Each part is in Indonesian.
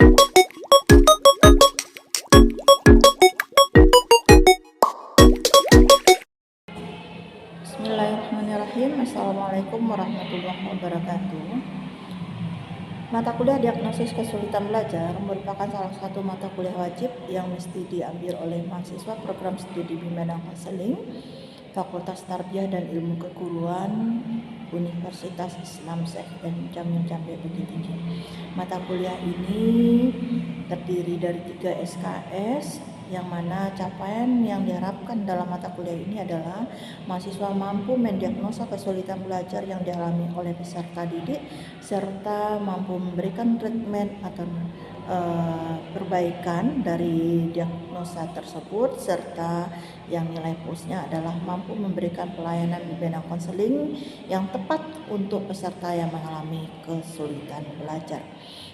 Bismillahirrahmanirrahim. Assalamualaikum warahmatullahi wabarakatuh. Mata kuliah diagnosis kesulitan belajar merupakan salah satu mata kuliah wajib yang mesti diambil oleh mahasiswa program studi bimbingan konseling Fakultas Tarbiyah dan Ilmu Keguruan Universitas Islam Syekh Jamin Jambe Bukit Tinggi. Mata kuliah ini terdiri dari 3 SKS, yang mana capaian yang diharapkan dalam mata kuliah ini adalah mahasiswa mampu mendiagnosa kesulitan belajar yang dialami oleh peserta didik serta mampu memberikan treatment atau perbaikan dari diagnosa tersebut, serta yang nilai plusnya adalah mampu memberikan pelayanan bimbingan konseling yang tepat untuk peserta yang mengalami kesulitan belajar.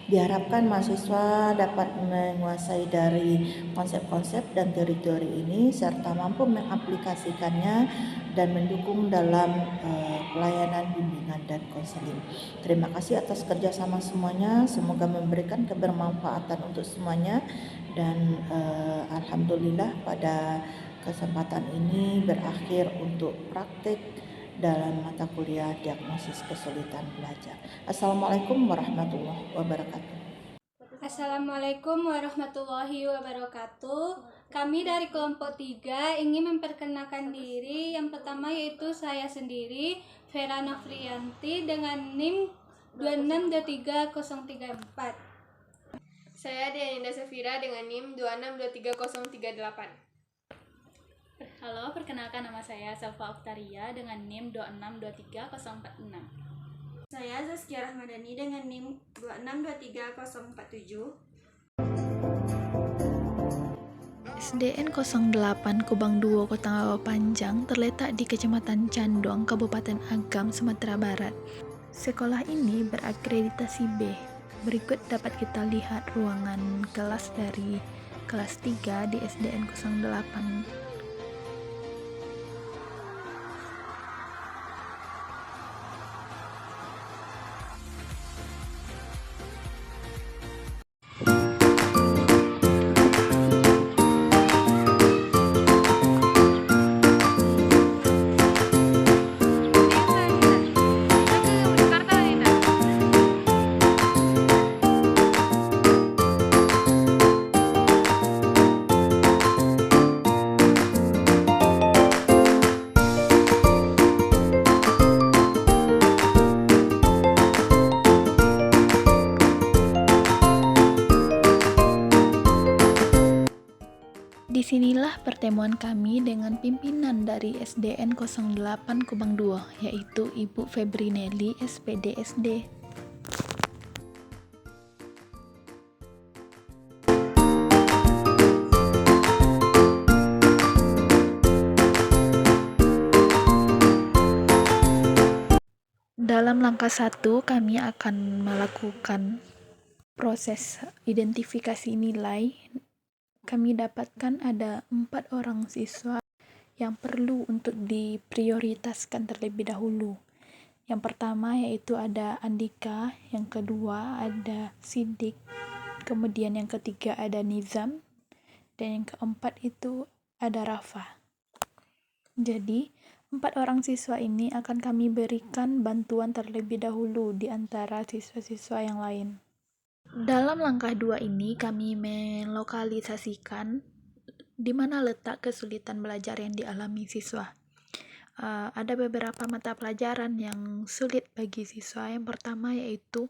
Diharapkan mahasiswa dapat menguasai dari konsep-konsep dan teori-teori ini serta mampu mengaplikasikannya dan mendukung dalam pelayanan bimbingan dan konseling. Terima kasih atas kerjasama semuanya, semoga memberikan kebermanfaatan untuk semuanya, dan alhamdulillah pada kesempatan ini berakhir untuk praktik dalam mata kuliah diagnosis kesulitan belajar. Assalamualaikum warahmatullahi wabarakatuh. Assalamualaikum warahmatullahi wabarakatuh. Kami dari kelompok 3 ingin memperkenalkan diri. Yang pertama yaitu saya sendiri, Vera Nofrianti, dengan NIM 2623034. Saya Dianinda Safira dengan NIM 2623038. Halo, perkenalkan nama saya Salva Oktaria dengan NIM 2623046. Saya Zaskia Rahmadani dengan NIM 2623047. SDN 08 Kubang Duo, Kota Ngawi Panjang terletak di Kecamatan Candong, Kabupaten Agam, Sumatera Barat. Sekolah ini berakreditasi B. Berikut dapat kita lihat ruangan kelas dari kelas 3 di SDN 08. Disinilah pertemuan kami dengan pimpinan dari SDN 08 Kubang Duo, yaitu Ibu Febrinelli, SPD SD. Dalam langkah 1, kami akan melakukan proses identifikasi nilai. Kami dapatkan ada 4 orang siswa yang perlu untuk diprioritaskan terlebih dahulu. Yang pertama yaitu ada Andika, yang kedua ada Sidik, kemudian yang ketiga ada Nizam, dan yang keempat itu ada Rafa. Jadi 4 orang siswa ini akan kami berikan bantuan terlebih dahulu di antara siswa-siswa yang lain. Dalam langkah 2 ini kami melokalisasikan di mana letak kesulitan belajar yang dialami siswa. Ada beberapa mata pelajaran yang sulit bagi siswa. Yang pertama yaitu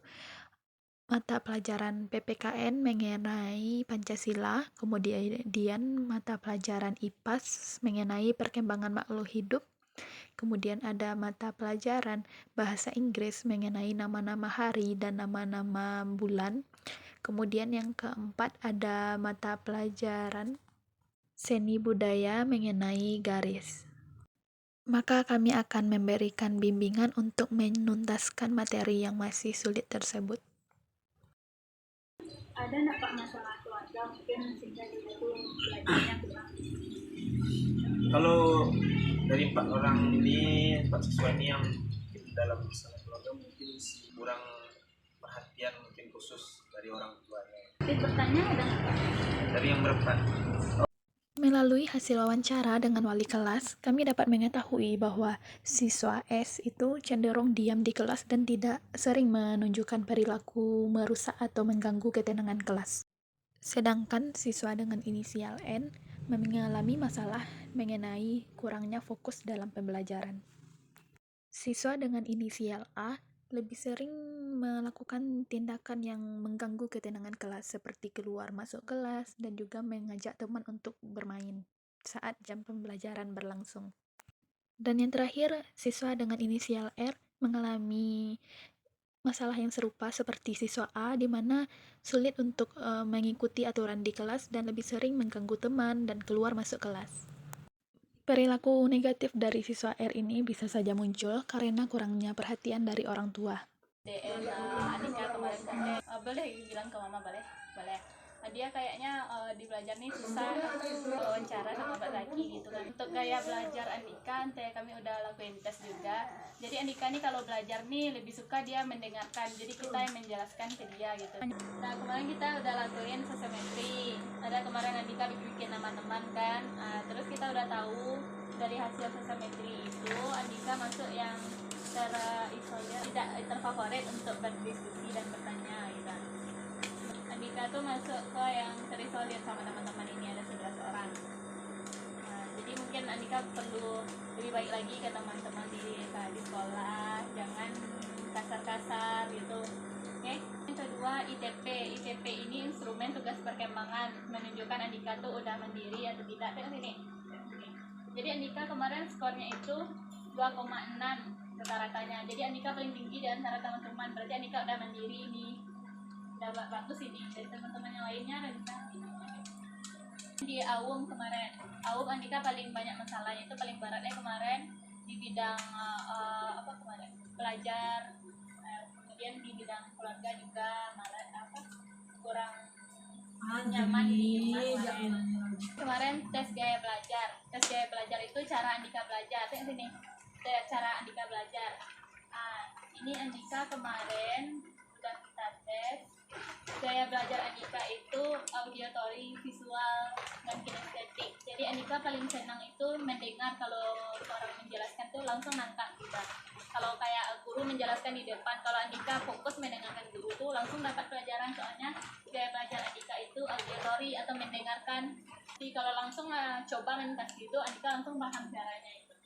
mata pelajaran PPKN mengenai Pancasila, kemudian mata pelajaran IPAS mengenai perkembangan makhluk hidup. Kemudian ada mata pelajaran bahasa Inggris mengenai nama-nama hari dan nama-nama bulan. Kemudian yang keempat ada mata pelajaran seni budaya mengenai garis. Maka kami akan memberikan bimbingan untuk menuntaskan materi yang masih sulit tersebut. Ada nggak Pak masalah keluarga mungkin sehingga itu belajarnya kurang? Kalau dari 4 orang ini, 4 siswa ini yang dalam masalah keluarga mungkin kurang perhatian mungkin khusus dari orang tuanya. aktif bertanya ada nggak, Pak? Dari yang berempat. Melalui hasil wawancara dengan wali kelas, kami dapat mengetahui bahwa siswa S itu cenderung diam di kelas dan tidak sering menunjukkan perilaku merusak atau mengganggu ketenangan kelas. Sedangkan siswa dengan inisial N mengalami masalah mengenai kurangnya fokus dalam pembelajaran. Siswa dengan inisial A lebih sering melakukan tindakan yang mengganggu ketenangan kelas seperti keluar masuk kelas dan juga mengajak teman untuk bermain saat jam pembelajaran berlangsung. Dan yang terakhir, siswa dengan inisial R mengalami masalah yang serupa seperti siswa A, di mana sulit untuk mengikuti aturan di kelas dan lebih sering mengganggu teman dan keluar masuk kelas. Perilaku negatif dari siswa R ini bisa saja muncul karena kurangnya perhatian dari orang tua. Andika kemarin komen, boleh bilang ke mama, boleh? Dia kayaknya di belajar nih susah, wawancara sama Mbak Zaki gitu kan. Untuk gaya belajar Andika, kami udah lakuin tes juga. Jadi Andika nih kalau belajar nih lebih suka dia mendengarkan, jadi kita yang menjelaskan ke dia gitu. Nah kemarin kita udah lakuin sosiometri, ada kemarin Andika bikin nama-teman kan. Terus kita udah tahu dari hasil sosiometri itu Andika masuk yang terisolir, tidak terfavorit untuk berdiskusi dan bertanya gitu. Andika tuh masuk ke yang terisolir sama teman-teman ini, ada 11 orang. Jadi mungkin Andika perlu lebih baik lagi ke teman-teman di sekolah, jangan kasar-kasar gitu. Oke. Yang kedua ITP ini instrumen tugas perkembangan, menunjukkan Andika tuh udah mandiri atau tidak. Tengok sini. Jadi Andika kemarin skornya itu 2,6 rata-ratanya. Jadi Andika paling tinggi di antara teman-teman, berarti Andika udah mandiri ini, udah bagus ini. Dari teman-teman yang lainnya rendah. Di AUM kemarin, AUM Andika paling banyak masalahnya, itu paling beratnya kemarin di bidang belajar, kemudian di bidang keluarga juga kurang nyaman di kemarin tes gaya belajar itu cara Andika belajar. Tengok sini, cara Andika belajar. Ini Andika kemarin udah kita tes gaya belajar Andika itu auditory, visual, dan kinestetik. Jadi Andika paling senang itu mendengar, kalau orang menjelaskan tuh langsung nangkap kita. Kalau kayak guru menjelaskan di depan, kalau Andika fokus mendengarkan guru tuh langsung dapat pelajaran, soalnya gaya belajar Andika itu auditory atau mendengarkan. Jadi kalau langsung coba mentas gitu, Andika langsung paham caranya itu.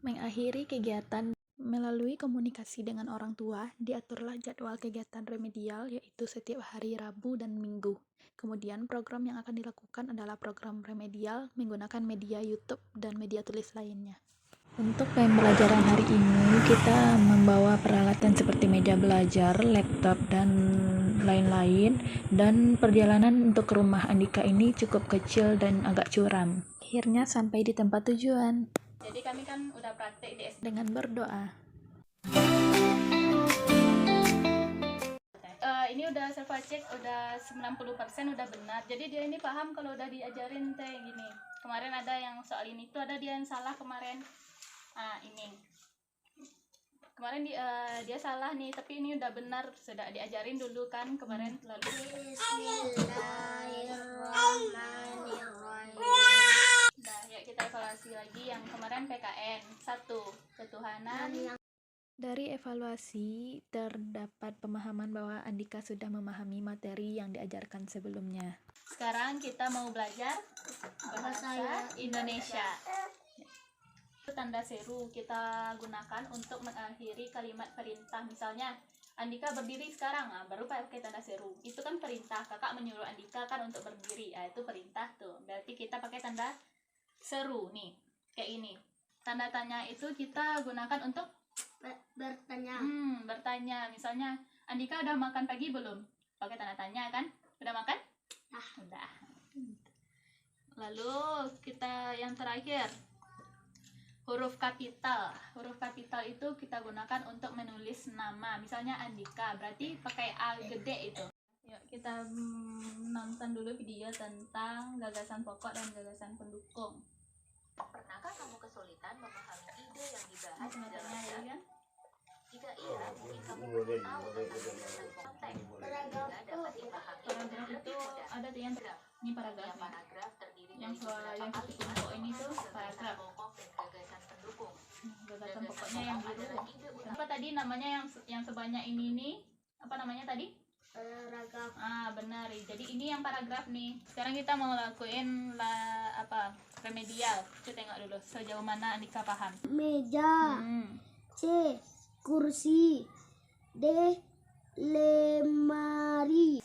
Mengakhiri kegiatan melalui komunikasi dengan orang tua, diaturlah jadwal kegiatan remedial, yaitu setiap hari Rabu dan Minggu. Kemudian program yang akan dilakukan adalah program remedial menggunakan media YouTube dan media tulis lainnya. Untuk pembelajaran hari ini, kita membawa peralatan seperti meja belajar, laptop, dan lain-lain. Dan perjalanan untuk ke rumah Andika ini cukup kecil dan agak curam. Akhirnya sampai di tempat tujuan. Jadi kami kan udah praktek di SD. Dengan berdoa. Ini udah self check, udah 90% udah benar. Jadi dia ini paham kalau udah diajarin gini. Kemarin ada yang soal ini tuh ada dia yang salah kemarin. Ini. Kemarin dia salah nih, tapi ini udah benar, sudah diajarin dulu kan kemarin lalu. Bismillahirrahmanirrahim. Nah, yuk kita evaluasi lagi yang kemarin PKN. 1. Ketuhanan. Dari evaluasi, terdapat pemahaman bahwa Andika sudah memahami materi yang diajarkan sebelumnya. Sekarang kita mau belajar bahasa Indonesia. Tanda seru kita gunakan untuk mengakhiri kalimat perintah. Misalnya, Andika berdiri sekarang, baru pakai tanda seru. Itu kan perintah, kakak menyuruh Andika kan untuk berdiri. Itu perintah tuh. Berarti kita pakai tanda seru nih, kayak ini. Tanda tanya itu kita gunakan untuk Bertanya. Bertanya. Misalnya, Andika udah makan pagi belum? Pakai tanda tanya kan? Udah makan? Udah. Lalu kita yang terakhir, huruf kapital. Huruf kapital itu kita gunakan untuk menulis nama. Misalnya Andika, berarti pakai A gede itu. Yuk kita nonton dulu video tentang gagasan pokok dan gagasan pendukung. Pernahkah kamu kesulitan memahami ide yang dibahas di dalam Kan? chat? Jika iya, mungkin kamu perlu tahu tentang gagasan pokok jika dapat dipahami Setiap nih. paragraf terdiri Yang dari beberapa yang satu kalimat, kelompok ini tuh gagasan paragraf. pokok dan gagasan pendukung. Gagasan pokoknya yang pokok biru. adalah ide utama. Apa tadi namanya yang sebanyak ini nih? Apa namanya tadi? Paragraf. Benar. Jadi ini yang paragraf nih. Sekarang kita mau lakuin remedial. Kita tengok dulu sejauh mana Andika paham. Meja. C. Kursi. D. Lemari.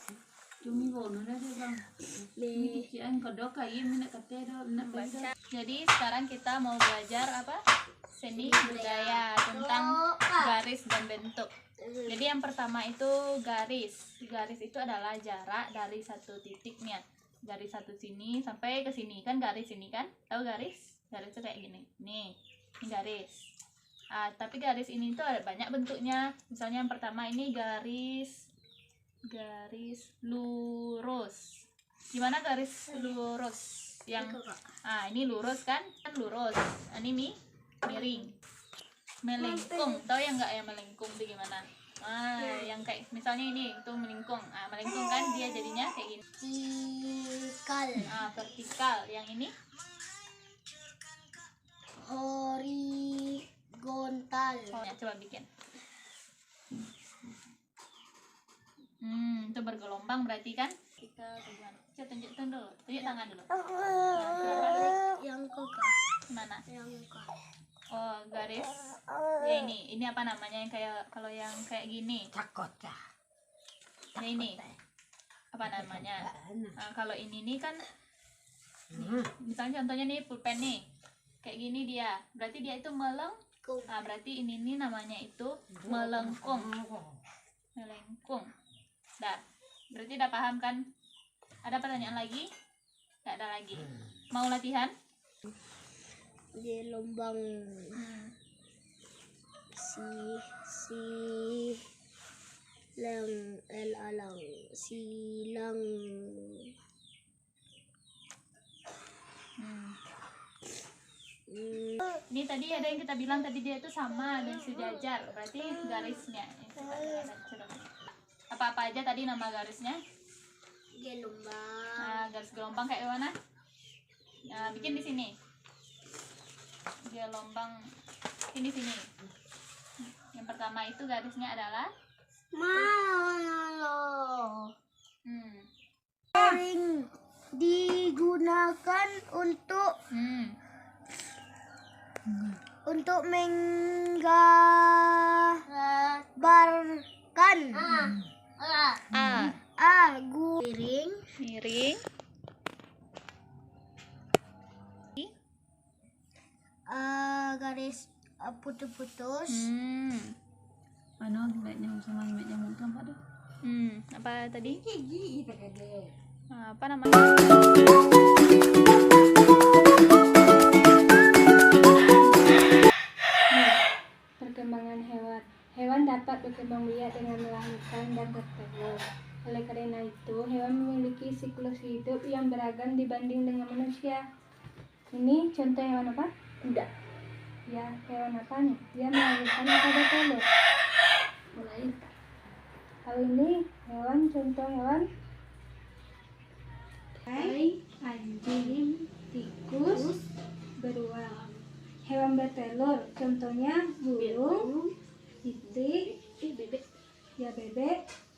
Jadi sekarang kita mau belajar apa? Seni budaya tentang garis dan bentuk. Jadi yang pertama itu garis. Garis itu adalah jarak dari satu titiknya. Dari satu sini sampai ke sini kan garis ini kan? Tahu garis? Garis itu kayak gini. Nih, ini garis. Tapi garis ini tuh ada banyak bentuknya. Misalnya yang pertama ini garis lurus. Gimana garis lurus? Yang ini lurus kan? Kan lurus. Ini miring. Melengkung. Tahu ya enggak ya melengkung itu gimana? Yang kayak misalnya ini itu melengkung. Melengkung kan dia jadinya kayak gini. Vertikal. Vertikal. Yang ini Horizontal. coba bikin. Itu bergelombang berarti kan? Kita gimana? Coba tunjuk dulu. Tunjuk tangan dulu. Yang ke Mana? Yang ke Oh, garis. Ya ini apa namanya yang kayak kalau yang kayak gini? Cakota. Nah, ini apa namanya? Kalau ini nih kan misalnya contohnya nih pulpen nih. Kayak gini dia. Berarti dia itu melengkung. Berarti ini nih namanya itu melengkung. Melengkung. Dah. Berarti udah paham kan? Ada pertanyaan lagi? Nggak ada lagi. Mau latihan? di lubang silang Ini tadi ada yang kita bilang tadi dia itu sama dan sejajar, berarti garisnya. Apa-apa aja tadi nama garisnya? gelombang. Garis gelombang kayak mana? Bikin di sini. Gelombang ini sini. Yang pertama itu garisnya adalah sering digunakan untuk menggambarkan miring garis putus-putus. Ano, nyamuk sama nyamuk itu apa tuh? Apa tadi? Apa namanya? Perkembangan hewan. Hewan dapat berkembang biak dengan melahirkan dan bertelur. Oleh karena itu, hewan memiliki siklus hidup yang beragam dibanding dengan manusia. Ini contoh hewan apa? Kuda. Ya, hewan apanya? Dia melahirkan atau bertelur? Melahirkan. Kalau ini hewan, contoh hewan anjing, tikus, beruang. Hewan bertelur, contohnya burung, itik, bebek,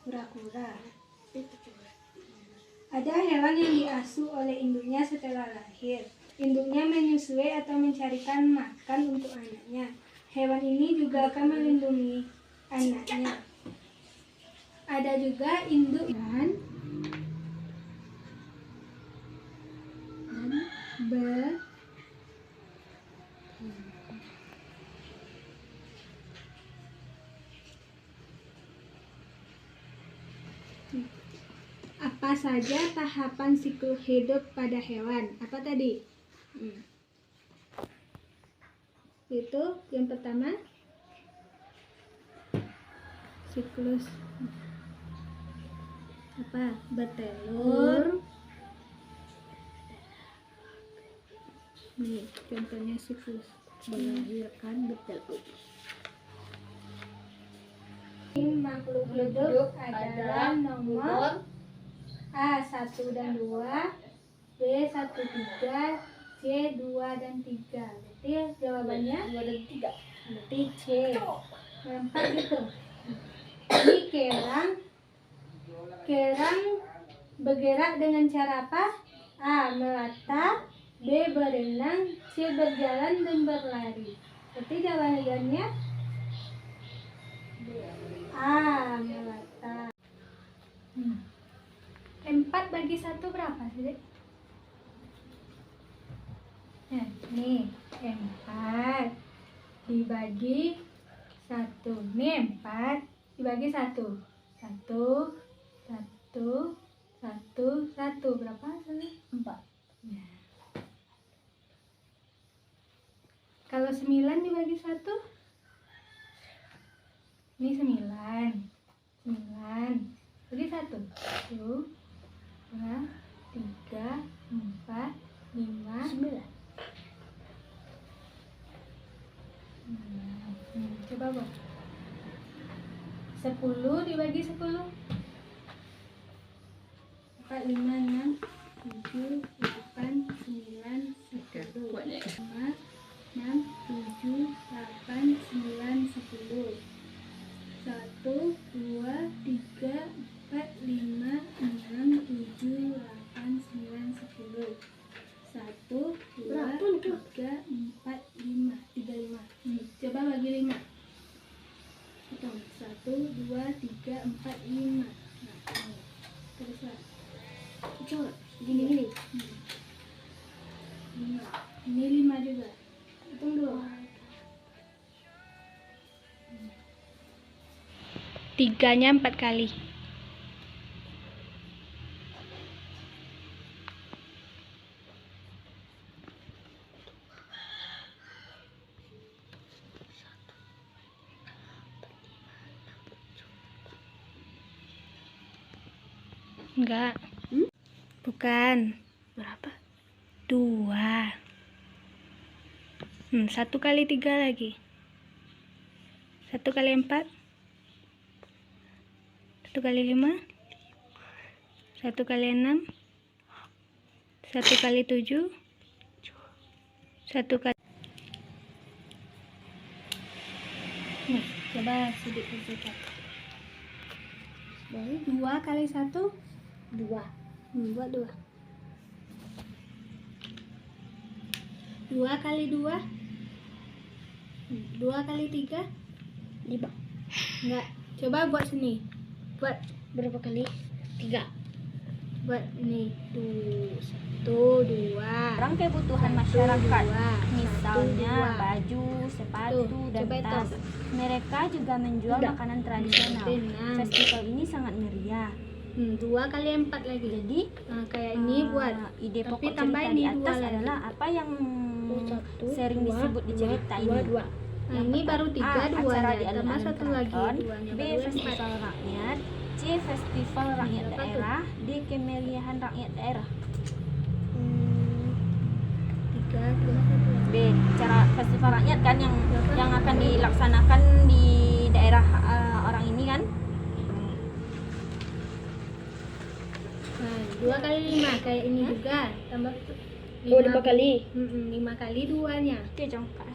kura-kura. Ada hewan yang diasuh oleh induknya setelah lahir. Induknya menyusui atau mencarikan makan untuk anaknya. Hewan ini juga akan melindungi anaknya. Ada juga induk dan apa saja tahapan siklus hidup pada hewan? Apa tadi? Itu yang pertama siklus apa? Bertelur. Nih, contohnya siklus melahirkan bertelur. Makhluk hidup adalah nomor A 1 dan 2, B 1, 3, C 2 dan 3. Berarti jawabannya 2 dan 3. Berarti C. 4 gitu. Ini kerang bergerak dengan cara apa? A. Melata, B. Berenang, C. Berjalan dan berlari. Berarti jawabannya A. Melata. 4 bagi 1 berapa sih, Dek? Nah, nih 4 dibagi 1. Nih 4 dibagi 1. 1, 1, 1, 1. Berapa hasilnya? 4. Ya. Kalau 9 dibagi 1? Ini 9. 9 bagi 1. 1, 2, 3, 4, 5, 9. Coba buat 10 dibagi 10. 4, 5, 6, 7, 8, 9, 10. 5, 6, 7, 8, 9, 10. 1, 2, 3, 4, 5, 6, 7, 8, 9, 10. 1, 2, 3, 4, 5. 35. Coba bagi 5. Hitung. 1, 2, 3, 4, 5. Nah, ini. Teruslah. Coba gini. 5. Ini 5 juga. Hitung dulu. 3-nya 4 kali. Enggak. Bukan. Berapa? 2. 1 kali 3 lagi. 1 kali 4. 1 kali 5. 1 kali 6. 1 kali 7. 1 kali. Nih, coba sedikit kerjakan. 2 kali 1. 2. Buat 2. 2 kali 2. 2 kali 3. 5. Enggak. Coba buat sini. Buat berapa kali? 3. Buat ini. 1, 2. Orang kebutuhan masyarakat, misalnya baju, sepatu, dan tas. Mereka juga menjual makanan tradisional. Festival ini sangat meriah. 2 kali 4 lagi. Jadi kayak ini buat ide tapi pokok tambah cerita ini di atas 2 adalah apa yang sering disebut di cerita ini. Nah, ini baru 3 acara 2-nya, di tambah alun-alun 1 lagi keraton, 2-nya, B. baru 4. Festival rakyat, C. Festival rakyat daerah, D. Kemeriahan rakyat daerah. 3, B. Cara festival rakyat kan yang akan dilaksanakan di daerah orang ini kan. Nah, 2 kali 5 kayak ini juga, tambah 5 kali. 5 kali 2-nya. Oke, jongkak.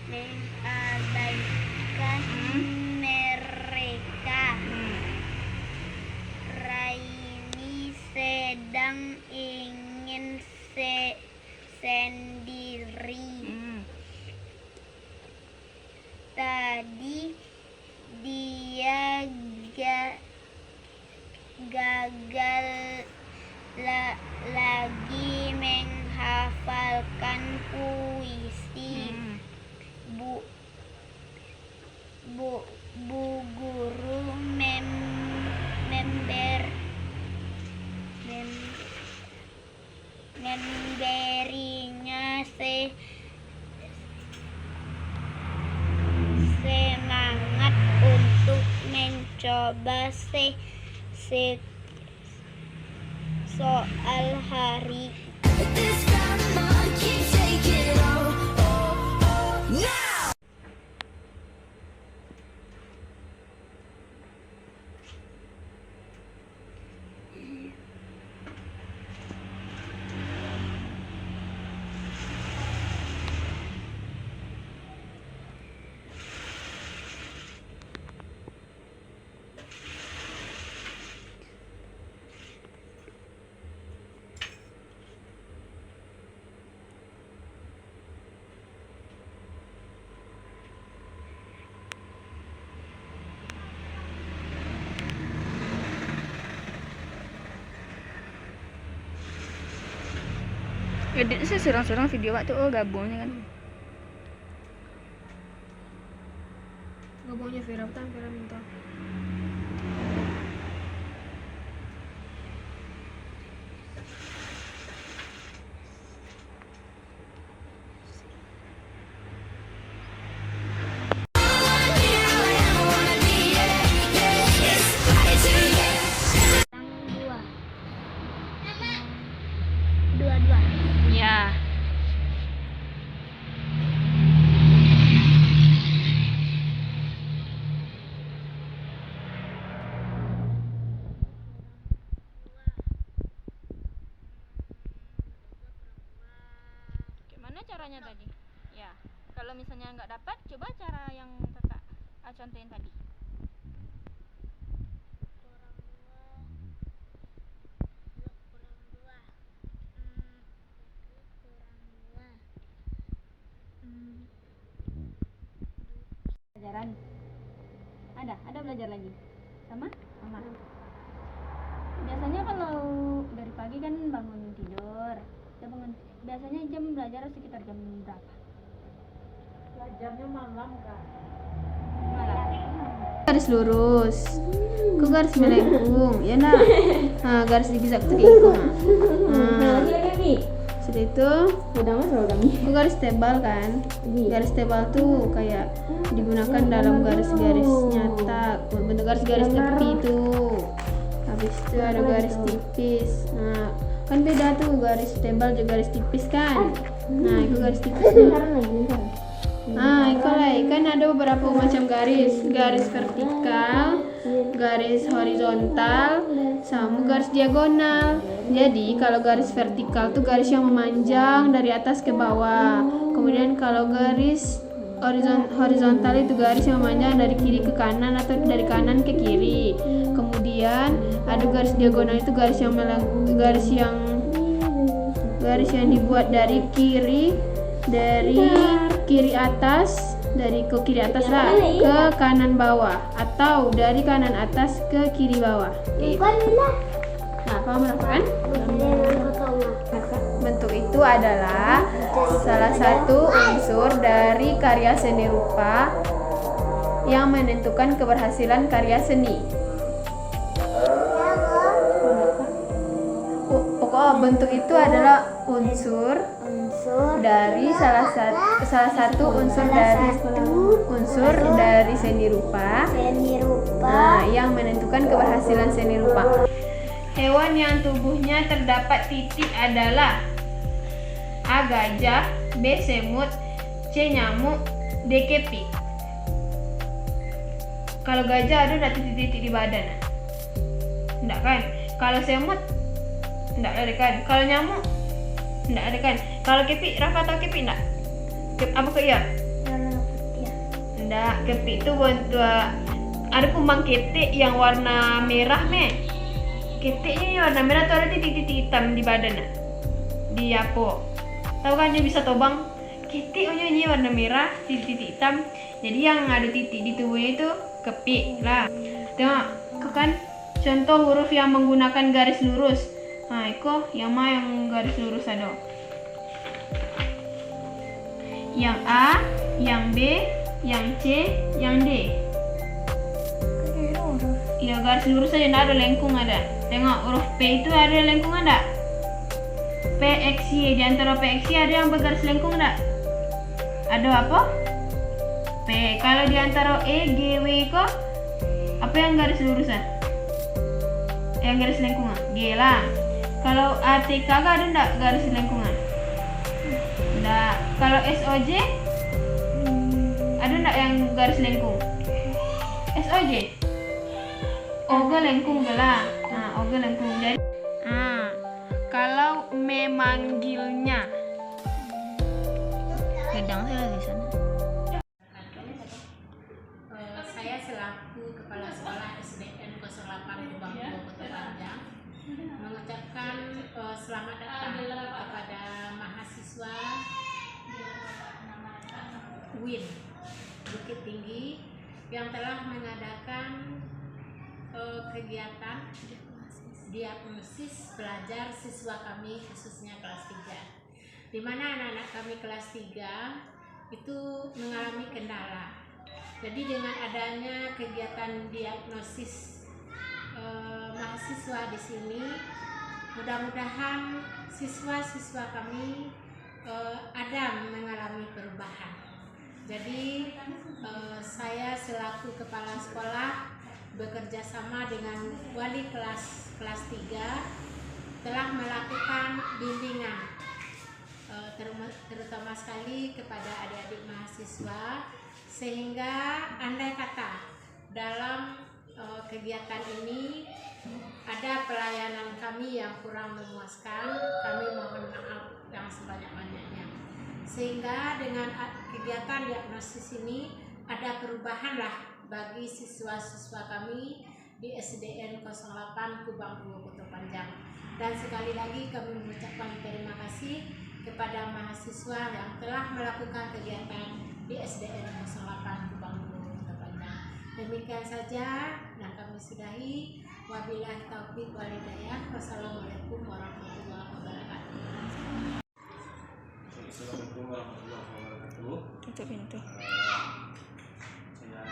Mengabaikan mereka. Raini sedang ingin sendiri. Tadi dia gagal lagi menghafalkan puisi. Bu guru memberinya semangat untuk coba soal hari. Edit sih serang-serang video waktu gabungnya kan. Gabungnya Vera minta. Dua. Ya. Gimana caranya tadi? Ya, kalau misalnya nggak dapat, coba cara yang kakak contohin tadi. Pelajaran ada belajar lagi sama biasanya kalau dari pagi kan bangun tidur biasanya jam belajar sekitar jam berapa? Belajarnya malam kan. Garis lurus, ku garis melengkung, ya nak. Nah, garis zigzag tuh ikut. Setelah itu, ku garis tebal kan. Garis tebal tuh kayak digunakan dalam garis-garis nyata, bentuk garis-garis tepi tuh. Habis itu ada garis tipis. Nah, kan beda tuh garis tebal juga garis tipis kan. Nah, itu garis tipis tuh. Nah, kan ada beberapa macam garis vertikal, garis horizontal, sama garis diagonal. Jadi kalau garis vertikal tuh garis yang memanjang dari atas ke bawah. Kemudian kalau garis horizontal itu garis yang memanjang dari kiri ke kanan atau dari kanan ke kiri. Kemudian ada garis diagonal itu garis yang dibuat dari kiri atas, dari ke kiri atas lah ke kanan bawah, atau dari kanan atas ke kiri bawah. Gitu. Nah, paham kan? Bentuk itu adalah salah satu unsur dari karya seni rupa yang menentukan keberhasilan karya seni. Pokoknya bentuk itu adalah unsur dari salah satu unsur dari seni rupa yang menentukan keberhasilan seni rupa. Hewan yang tubuhnya terdapat titik adalah A. Gajah, B. Semut, C. Nyamuk, D. Kepik. Kalau gajah ada titik-titik di badan, enggak kan? Kalau semut enggak ada kan? Kalau nyamuk enggak ada kan? Kalau kepik, Rafa tahu kepik enggak? Apa ke ya? Enggak, kepik itu bentuk ada kumbang ketik yang warna merah ketiknya warna merah tuh ada titik-titik hitam di badan di apa? Tahu kan dia bisa tobang ketik ini warna merah titik-titik hitam. Jadi yang ada titik di tubuhnya itu kepik lah. Tengok kan contoh huruf yang menggunakan garis lurus. Nah, itu yang garis lurus ada. Yang A, yang B, yang C, yang D. Ya garis lurus aja, nggak ada lengkung ada. Tengok huruf P itu ada lengkung ada. P, X, Y, di antara P, X, Y ada yang bergaris lengkung ada? Ada apa? P. Kalau di antara E, G, W kok Apa yang garis lurusan? Yang garis lengkungan? G lah. Kalau ATK ada enggak garis lengkungan? Enggak. Kalau SOJ ada enggak yang garis lengkung? SOJ? Oga lengkung lah. Nah, oga lengkung. Jadi kalau memanggilnya. Gedang saya di sana. Saya selaku Kepala Sekolah SDN 08 Kubang 2 Kota Panjang mengucapkan selamat datang kepada mahasiswa UIN Bukit Tinggi yang telah mengadakan kegiatan diagnosis belajar siswa kami khususnya kelas 3, di mana anak-anak kami kelas 3 itu mengalami kendala. Jadi dengan adanya kegiatan diagnosis mahasiswa di sini, mudah-mudahan siswa-siswa kami ada mengalami perubahan. Jadi saya selaku kepala sekolah bekerja sama dengan wali kelas 3 telah melakukan bimbingan terutama sekali kepada adik-adik mahasiswa, sehingga andai kata dalam kegiatan ini ada pelayanan kami yang kurang memuaskan, kami mohon maaf yang sebanyak-banyaknya. Sehingga dengan kegiatan diagnosis ini ada perubahan lah bagi siswa-siswa kami di SDN 08 Kubang 2 Kota Panjang. Dan sekali lagi kami mengucapkan terima kasih kepada mahasiswa yang telah melakukan kegiatan di SDN 08 Kubang 2 Kota Panjang. Demikian saja yang kami sudahi. Wabillahi taufiq wal hidayah. Wassalamualaikum warahmatullahi wabarakatuh. Assalamualaikum warahmatullahi wabarakatuh. Tutup pintu. Saya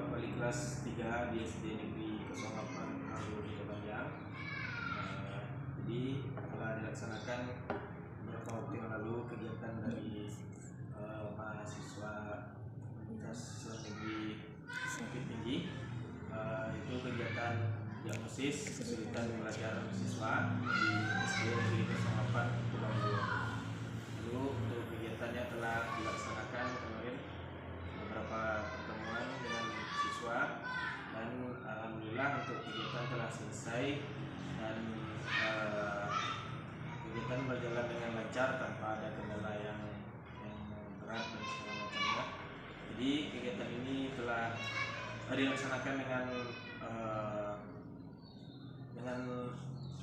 wali kelas 3 di SD Negeri 08 Haru di Kota Panjang. Jadi telah dilaksanakan beberapa waktu yang lalu kegiatan dari mahasiswa Universitas Islam Negeri Bukit Tinggi. Itu kegiatan diagnosis kesulitan belajar siswa di SD Negeri 08 Kubang 2. Lalu untuk kegiatannya telah dilaksanakan kemarin beberapa pertemuan dengan siswa, dan alhamdulillah untuk kegiatan telah selesai dan kegiatan berjalan dengan lancar tanpa ada kendala yang berat dan segala macamnya. Jadi kegiatan ini telah dilaksanakan dengan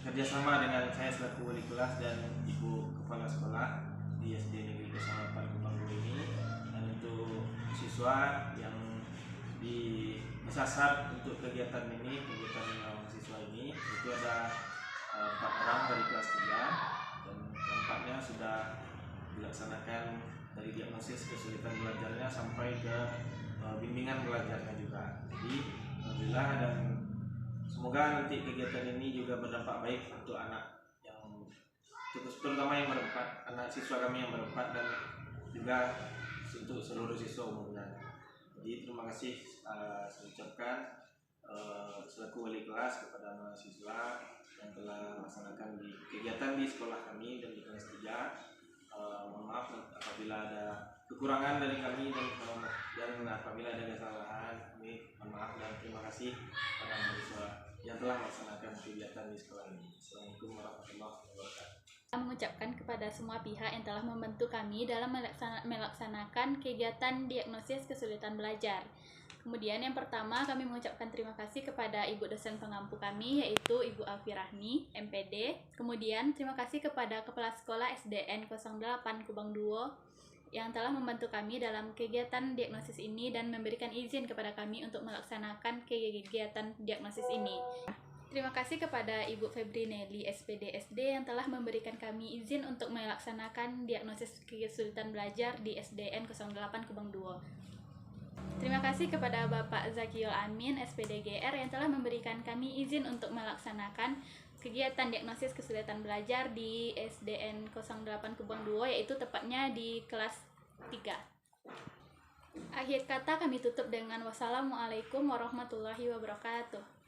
kerjasama dengan saya selaku wali kelas dan ibu kepala sekolah di SD Negeri 08 Kubang 2 ini. Dan untuk siswa yang disasar untuk kegiatan ini, kegiatan mahasiswa ini, itu ada 4 orang dari kelas 3, dan keempatnya sudah dilaksanakan dari diagnosis kesulitan belajarnya sampai ke bimbingan belajarnya juga. Jadi alhamdulillah, dan semoga nanti kegiatan ini juga berdampak baik untuk anak yang terutama yang berempat, anak siswa kami yang berempat, dan juga untuk seluruh siswa umumnya. Jadi terima kasih saya ucapkan selaku wali kelas kepada mahasiswa yang telah melaksanakan di kegiatan di sekolah kami dan di kelas 3. Mohon maaf apabila ada kekurangan dari kami, dan apabila ada kesalahan, kami mohon maaf, dan terima kasih kepada mahasiswa yang telah melaksanakan kegiatan di sekolah ini. Assalamualaikum warahmatullahi wabarakatuh. Mengucapkan kepada semua pihak yang telah membantu kami dalam melaksanakan kegiatan diagnosis kesulitan belajar. Kemudian yang pertama, kami mengucapkan terima kasih kepada ibu dosen pengampu kami, yaitu Ibu Alfi Rahmi, MPD. Kemudian terima kasih kepada Kepala Sekolah SDN 08 Kubang 2 yang telah membantu kami dalam kegiatan diagnosis ini dan memberikan izin kepada kami untuk melaksanakan kegiatan diagnosis ini. Terima kasih kepada Ibu Febri Nelly, SPD SD, yang telah memberikan kami izin untuk melaksanakan diagnosis kesulitan belajar di SDN 08 Kubang 2. Terima kasih kepada Bapak Zakiul Amin, SPD GR, yang telah memberikan kami izin untuk melaksanakan kegiatan diagnosis kesulitan belajar di SDN 08 Kubang 2, yaitu tepatnya di kelas 3. Akhir kata kami tutup dengan wassalamualaikum warahmatullahi wabarakatuh.